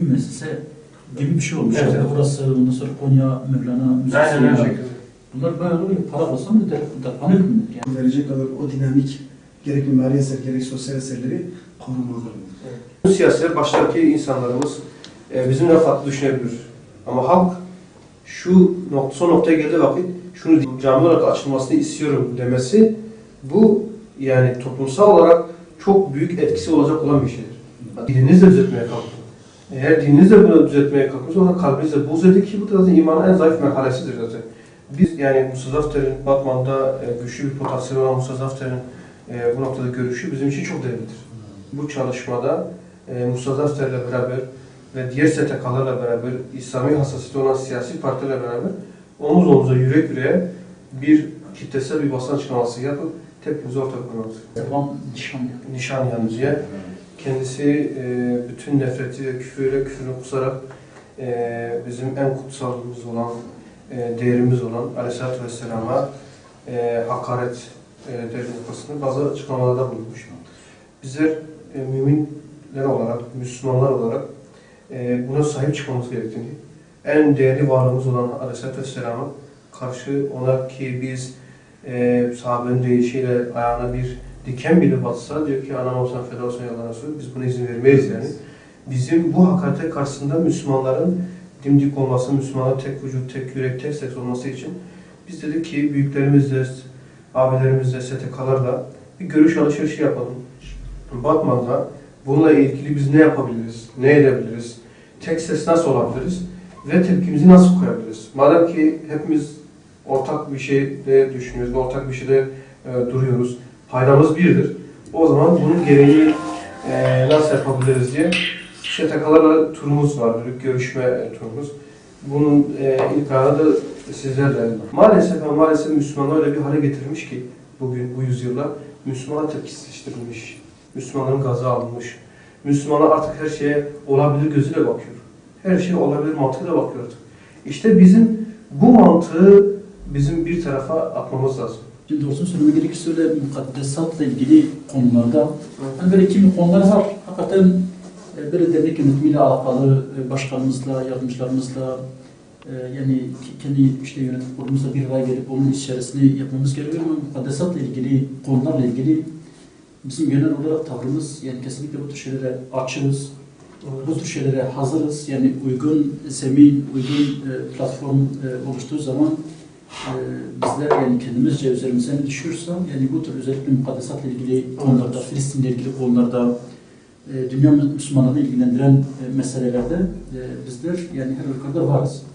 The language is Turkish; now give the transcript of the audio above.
bir müessese gibi bir şey olmuş. Evet. Yani orası, ondan sonra Konya, Mevlana Müzesi. Aynen öyle. Bunlar bayağı böyle para basam da deponik mi? Yani. Verecek kadar o dinamik gerek mimari eser gerek sosyal eserleri korumalı. Bu siyasiler baştaki insanlarımız bizimle farklı düşünebilir. Ama halk son noktaya geldiği vakit şunu cami olarak açılmasını istiyorum demesi bu yani toplumsal olarak çok büyük etkisi olacak olan bir şeydir. Dininizle düzeltmeye kalkın. Eğer dininizle bunu düzeltmeye kalkmışsa o zaman kalbinizle buğz edin ki bu da zaten imanın en zayıf merhalesidir zaten. Biz yani Musa Zafter'in Batman'da güçlü bir potansiyeli olan Musa Zafter'in bu noktada görüşü bizim için çok değerlidir. Bu çalışmada Musa Zafter'le beraber ve diğer STK'larla beraber İslami hassasiyeti olan siyasi partilerle beraber omuz omuza yürek yüreğe bir kitlesel bir basın açıklaması yapıp tepkimizi ortaya koymalıyız. Devam Nişan diye kendisi bütün nefreti ve küfürünü kusarak bizim en kutsalımız olan, değerimiz olan Aleyhisselatü Vesselam'a hakaret noktasında bazı açıklamalarda bulunmuş. Bizler müminler olarak, Müslümanlar olarak buna sahip çıkmamız gerektiğini, en değerli varlığımız olan Aleyhisselatü Vesselam'a karşı ona ki biz sahabenin deyişiyle ayağına bir diken bile batsa diyor ki anam olsan feda olsan yalan Resulü, biz buna izin vermeyiz yani. Bizim bu hakarete karşısında Müslümanların dimdik olması, Müslümanların tek vücut, tek yürek, tek seks olması için biz dedik ki büyüklerimizle, abilerimizle, STK'larla bir görüş alışverişi yapalım. Batman'da bununla ilgili biz ne yapabiliriz, ne edebiliriz, tek ses nasıl olabiliriz ve tepkimizi nasıl koyabiliriz? Madem ki hepimiz ortak bir şeyde düşünüyoruz, ortak bir şeyde duruyoruz, paydamız birdir. O zaman bunun gereği nasıl yapabiliriz diye STK'larla turumuz vardır, görüşme turumuz. Bunun ilk ayağını da sizlerle. Maalesef Müslümanlar öyle bir hale getirmiş ki bugün, bu yüzyılda Müslümanlar tepkisizleştirilmiş, Müslümanların gazı alınmış. Müslümanlar artık her şeye olabilir gözüyle bakıyor. Her şeye olabilir mantığıyla bakıyor artık. İşte bizim bu mantığı bizim bir tarafa atmamız lazım. Şimdi doğrusunu söylemek gerekirse öyle mukaddesatla ilgili konularda hani böyle kimi konular var. Hakikaten böyle dernek yönetimiyle alakalı başkanımızla, yardımcılarımızla yani kendi işte yönetim kurulumuzla bir araya gelip onun içerisinde yapmamız gerekiyor ama mukaddesatla ilgili konularla ilgili bizim genel olarak tavrımız yani kesinlikle bu tür şeylere açığız. Bu tür şeylere hazırız. Yani uygun zemin, uygun platform oluştuğu zaman bizler yani kendimizce üzerimize ne düşüyorsa yani bu tür özellikle mukaddesatla ilgili konularda, Filistin'le ilgili konularda, dünya Müslümanlarını ilgilendiren meselelerde bizler yani her ülkede varız.